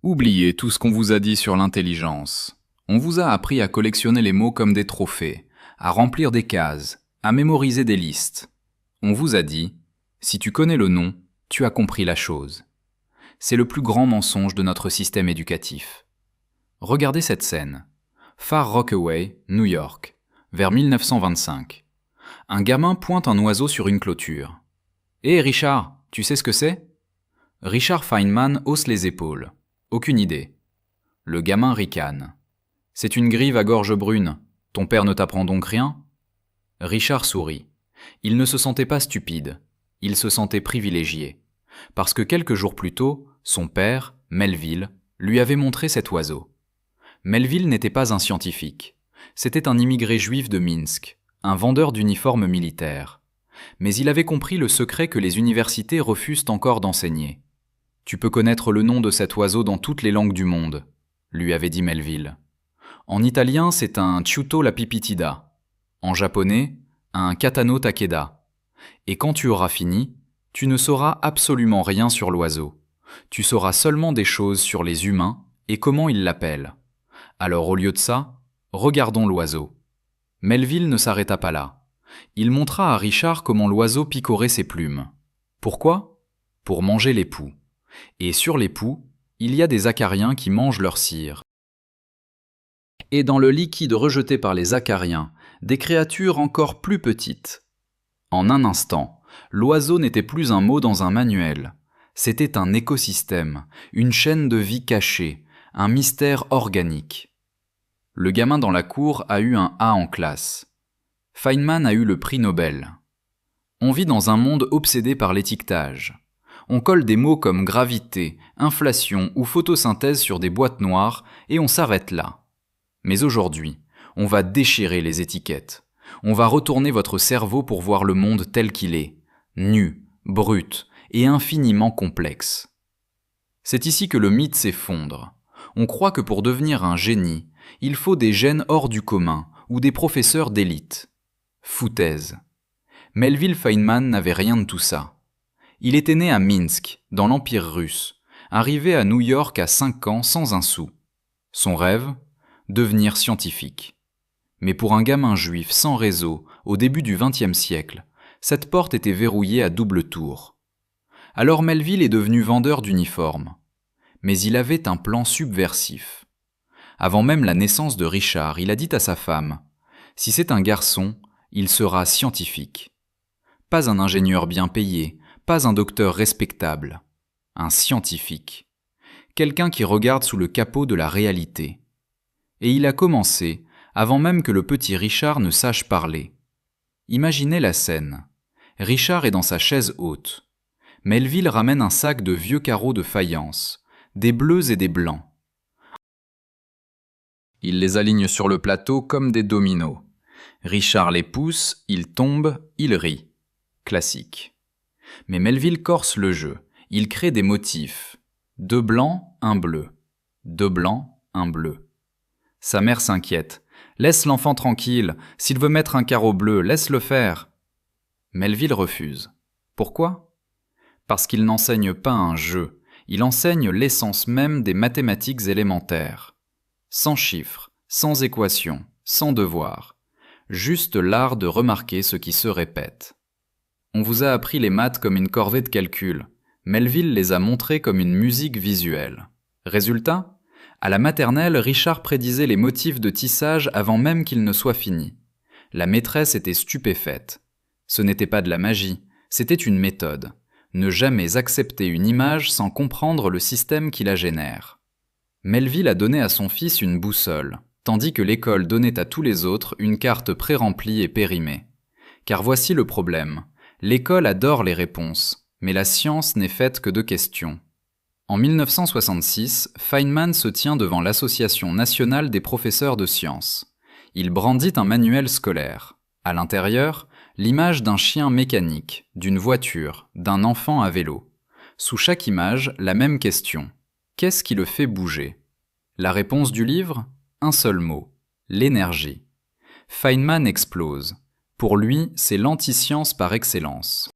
Oubliez tout ce qu'on vous a dit sur l'intelligence. On vous a appris à collectionner les mots comme des trophées, à remplir des cases, à mémoriser des listes. On vous a dit, si tu connais le nom, tu as compris la chose. C'est le plus grand mensonge de notre système éducatif. Regardez cette scène. Far Rockaway, New York, vers 1925. Un gamin pointe un oiseau sur une clôture. « Hé Richard, tu sais ce que c'est ?» Richard Feynman hausse les épaules. Aucune idée. Le gamin ricane. « C'est une grive à gorge brune. Ton père ne t'apprend donc rien ?» Richard sourit. Il ne se sentait pas stupide. Il se sentait privilégié. Parce que quelques jours plus tôt, son père, Melville, lui avait montré cet oiseau. Melville n'était pas un scientifique. C'était un immigré juif de Minsk, un vendeur d'uniformes militaires. Mais il avait compris le secret que les universités refusent encore d'enseigner. « Tu peux connaître le nom de cet oiseau dans toutes les langues du monde », lui avait dit Melville. En italien, c'est un Ciuto lapipitida. En japonais, un Katano takeda. Et quand tu auras fini, tu ne sauras absolument rien sur l'oiseau. Tu sauras seulement des choses sur les humains et comment ils l'appellent. Alors au lieu de ça, regardons l'oiseau. Melville ne s'arrêta pas là. Il montra à Richard comment l'oiseau picorait ses plumes. Pourquoi ? Pour manger les poux. Et sur les poux, il y a des acariens qui mangent leur cire. Et dans le liquide rejeté par les acariens, des créatures encore plus petites. En un instant, l'oiseau n'était plus un mot dans un manuel. C'était un écosystème, une chaîne de vie cachée, un mystère organique. Le gamin dans la cour a eu un A en classe. Feynman a eu le prix Nobel. On vit dans un monde obsédé par l'étiquetage. On colle des mots comme gravité, inflation ou photosynthèse sur des boîtes noires et on s'arrête là. Mais aujourd'hui, on va déchirer les étiquettes. On va retourner votre cerveau pour voir le monde tel qu'il est, nu, brut et infiniment complexe. C'est ici que le mythe s'effondre. On croit que pour devenir un génie, il faut des gènes hors du commun ou des professeurs d'élite. Foutaise. Melville Feynman n'avait rien de tout ça. Il était né à Minsk, dans l'Empire russe, arrivé à New York à 5 ans sans un sou. Son rêve ? Devenir scientifique. Mais pour un gamin juif sans réseau, au début du XXe siècle, cette porte était verrouillée à double tour. Alors Melville est devenu vendeur d'uniformes. Mais il avait un plan subversif. Avant même la naissance de Richard, il a dit à sa femme « Si c'est un garçon, il sera scientifique. » Pas un ingénieur bien payé, pas un docteur respectable. Un scientifique. Quelqu'un qui regarde sous le capot de la réalité. Et il a commencé, avant même que le petit Richard ne sache parler. Imaginez la scène. Richard est dans sa chaise haute. Melville ramène un sac de vieux carreaux de faïence, des bleus et des blancs. Il les aligne sur le plateau comme des dominos. Richard les pousse, il tombe, il rit. Classique. Mais Melville corse le jeu. Il crée des motifs. 2 blancs, un bleu. 2 blancs, un bleu. Sa mère s'inquiète. « Laisse l'enfant tranquille. S'il veut mettre un carreau bleu, laisse-le faire. » Melville refuse. Pourquoi ? Parce qu'il n'enseigne pas un jeu. Il enseigne l'essence même des mathématiques élémentaires. Sans chiffres, sans équations, sans devoirs. Juste l'art de remarquer ce qui se répète. On vous a appris les maths comme une corvée de calcul. Melville les a montrées comme une musique visuelle. Résultat ? À la maternelle, Richard prédisait les motifs de tissage avant même qu'il ne soit fini. La maîtresse était stupéfaite. Ce n'était pas de la magie, c'était une méthode. Ne jamais accepter une image sans comprendre le système qui la génère. Melville a donné à son fils une boussole, tandis que l'école donnait à tous les autres une carte pré-remplie et périmée. Car voici le problème. L'école adore les réponses, mais la science n'est faite que de questions. En 1966, Feynman se tient devant l'Association nationale des professeurs de sciences. Il brandit un manuel scolaire. À l'intérieur, l'image d'un chien mécanique, d'une voiture, d'un enfant à vélo. Sous chaque image, la même question. Qu'est-ce qui le fait bouger ? La réponse du livre ? Un seul mot. L'énergie. Feynman explose. Pour lui, c'est l'anti-science par excellence.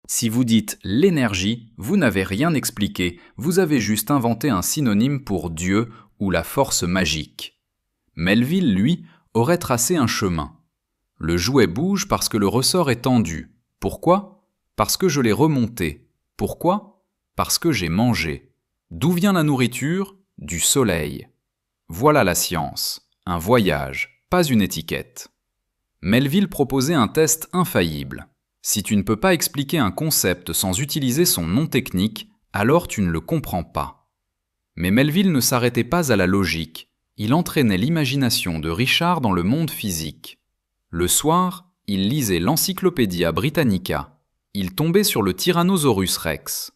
Si vous dites l'énergie, vous n'avez rien expliqué, vous avez juste inventé un synonyme pour Dieu ou la force magique. Melville, lui, aurait tracé un chemin. Le jouet bouge parce que le ressort est tendu. Pourquoi ? Parce que je l'ai remonté. Pourquoi ? Parce que j'ai mangé. D'où vient la nourriture ? Du soleil. Voilà la science. Un voyage, pas une étiquette. Melville proposait un test infaillible. Si tu ne peux pas expliquer un concept sans utiliser son nom technique, alors tu ne le comprends pas. Mais Melville ne s'arrêtait pas à la logique. Il entraînait l'imagination de Richard dans le monde physique. Le soir, il lisait l'Encyclopædia Britannica. Il tombait sur le Tyrannosaurus Rex.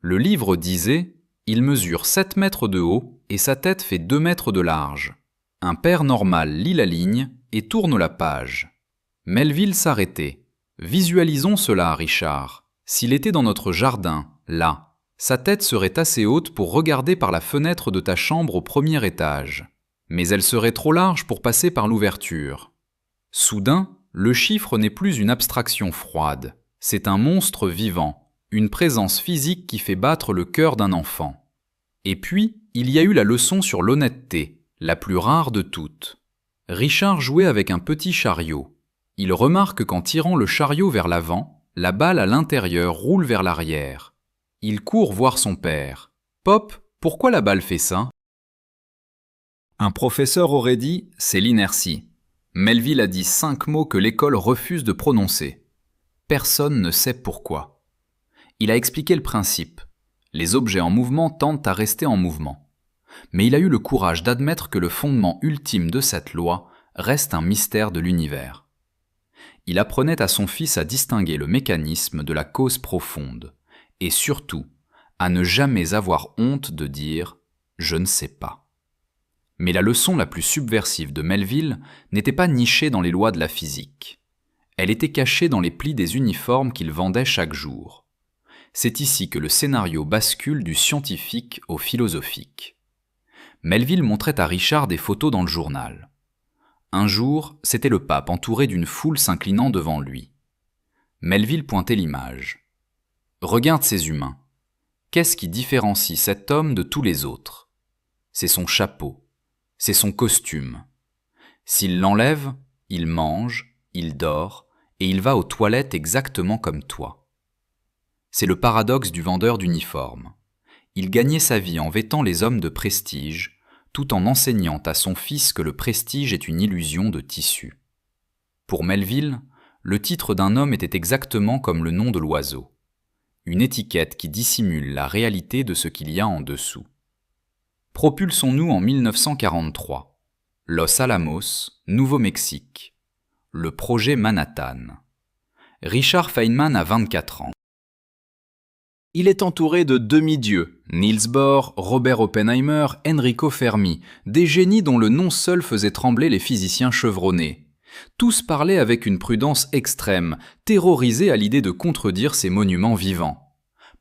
Le livre disait « Il mesure 7 mètres de haut et sa tête fait 2 mètres de large ». Un père normal lit la ligne et tourne la page. Melville s'arrêtait. « Visualisons cela, Richard. S'il était dans notre jardin, là, sa tête serait assez haute pour regarder par la fenêtre de ta chambre au premier étage. Mais elle serait trop large pour passer par l'ouverture. » Soudain, le chiffre n'est plus une abstraction froide. C'est un monstre vivant, une présence physique qui fait battre le cœur d'un enfant. Et puis, il y a eu la leçon sur l'honnêteté, la plus rare de toutes. Richard jouait avec un petit chariot. Il remarque qu'en tirant le chariot vers l'avant, la balle à l'intérieur roule vers l'arrière. Il court voir son père. « Pop, pourquoi la balle fait ça ?» Un professeur aurait dit « c'est l'inertie ». Melville a dit 5 mots que l'école refuse de prononcer. Personne ne sait pourquoi. Il a expliqué le principe. Les objets en mouvement tendent à rester en mouvement. Mais il a eu le courage d'admettre que le fondement ultime de cette loi reste un mystère de l'univers. Il apprenait à son fils à distinguer le mécanisme de la cause profonde, et surtout, à ne jamais avoir honte de dire « je ne sais pas ». Mais la leçon la plus subversive de Melville n'était pas nichée dans les lois de la physique. Elle était cachée dans les plis des uniformes qu'il vendait chaque jour. C'est ici que le scénario bascule du scientifique au philosophique. Melville montrait à Richard des photos dans le journal. Un jour, c'était le pape entouré d'une foule s'inclinant devant lui. Melville pointait l'image. « Regarde ces humains. Qu'est-ce qui différencie cet homme de tous les autres ? C'est son chapeau. C'est son costume. S'il l'enlève, il mange, il dort, et il va aux toilettes exactement comme toi. C'est le paradoxe du vendeur d'uniformes. Il gagnait sa vie en vêtant les hommes de prestige, tout en enseignant à son fils que le prestige est une illusion de tissu. Pour Melville, le titre d'un homme était exactement comme le nom de l'oiseau, une étiquette qui dissimule la réalité de ce qu'il y a en dessous. Propulsons-nous en 1943. Los Alamos, Nouveau-Mexique. Le projet Manhattan. Richard Feynman a 24 ans. Il est entouré de demi-dieux, Niels Bohr, Robert Oppenheimer, Enrico Fermi, des génies dont le nom seul faisait trembler les physiciens chevronnés. Tous parlaient avec une prudence extrême, terrorisés à l'idée de contredire ces monuments vivants.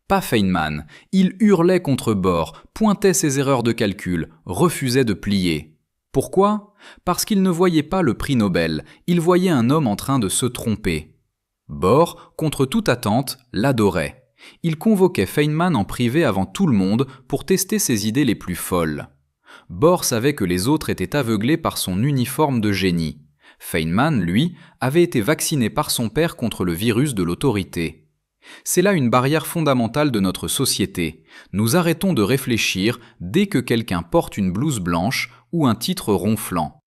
Pas Feynman, il hurlait contre Bohr, pointait ses erreurs de calcul, refusait de plier. Pourquoi ? Parce qu'il ne voyait pas le prix Nobel, il voyait un homme en train de se tromper. Bohr, contre toute attente, l'adorait. Il convoquait Feynman en privé avant tout le monde pour tester ses idées les plus folles. Bohr savait que les autres étaient aveuglés par son uniforme de génie. Feynman, lui, avait été vacciné par son père contre le virus de l'autorité. C'est là une barrière fondamentale de notre société. Nous arrêtons de réfléchir dès que quelqu'un porte une blouse blanche ou un titre ronflant.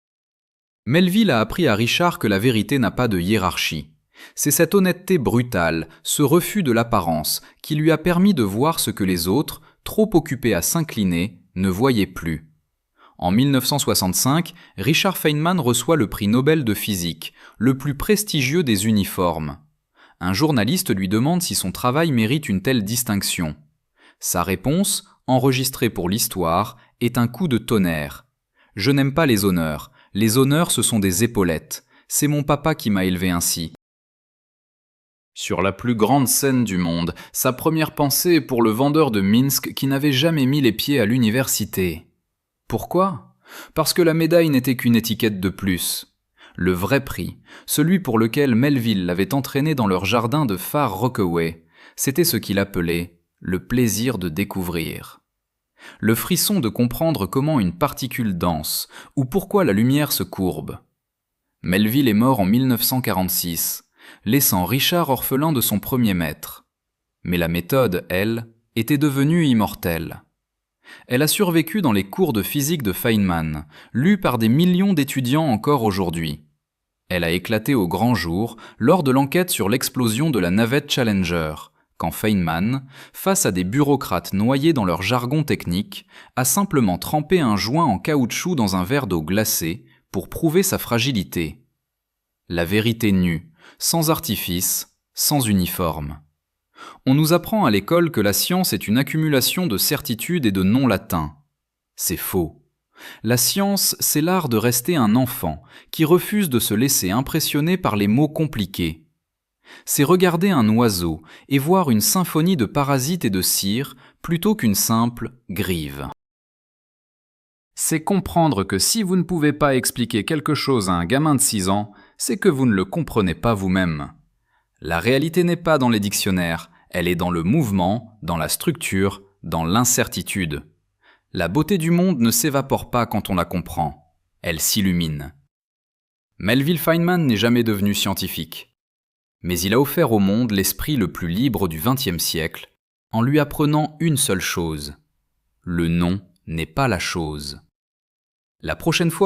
Melville a appris à Richard que la vérité n'a pas de hiérarchie. C'est cette honnêteté brutale, ce refus de l'apparence, qui lui a permis de voir ce que les autres, trop occupés à s'incliner, ne voyaient plus. En 1965, Richard Feynman reçoit le prix Nobel de physique, le plus prestigieux des uniformes. Un journaliste lui demande si son travail mérite une telle distinction. Sa réponse, enregistrée pour l'histoire, est un coup de tonnerre. « Je n'aime pas les honneurs ce sont des épaulettes. C'est mon papa qui m'a élevé ainsi. » Sur la plus grande scène du monde, sa première pensée est pour le vendeur de Minsk qui n'avait jamais mis les pieds à l'université. Pourquoi ? Parce que la médaille n'était qu'une étiquette de plus. Le vrai prix, celui pour lequel Melville l'avait entraîné dans leur jardin de Far Rockaway, C'était ce qu'il appelait le plaisir de découvrir. Le frisson de comprendre comment une particule danse ou pourquoi la lumière se courbe. Melville est mort en 1946, laissant Richard orphelin de son premier maître. Mais la méthode, elle, était devenue immortelle. Elle a survécu dans les cours de physique de Feynman, lus par des millions d'étudiants encore aujourd'hui. Elle a éclaté au grand jour lors de l'enquête sur l'explosion de la navette Challenger, quand Feynman, face à des bureaucrates noyés dans leur jargon technique, a simplement trempé un joint en caoutchouc dans un verre d'eau glacée pour prouver sa fragilité. La vérité nue, sans artifice, sans uniforme. On nous apprend à l'école que la science est une accumulation de certitudes et de noms latins. C'est faux. La science, c'est l'art de rester un enfant qui refuse de se laisser impressionner par les mots compliqués. C'est regarder un oiseau et voir une symphonie de parasites et de cire plutôt qu'une simple grive. C'est comprendre que si vous ne pouvez pas expliquer quelque chose à un gamin de 6 ans, c'est que vous ne le comprenez pas vous-même. La réalité n'est pas dans les dictionnaires, elle est dans le mouvement, dans la structure, dans l'incertitude. La beauté du monde ne s'évapore pas quand on la comprend, elle s'illumine. Melville Feynman n'est jamais devenu scientifique. Mais il a offert au monde l'esprit le plus libre du XXe siècle, en lui apprenant une seule chose. Le nom n'est pas la chose. La prochaine fois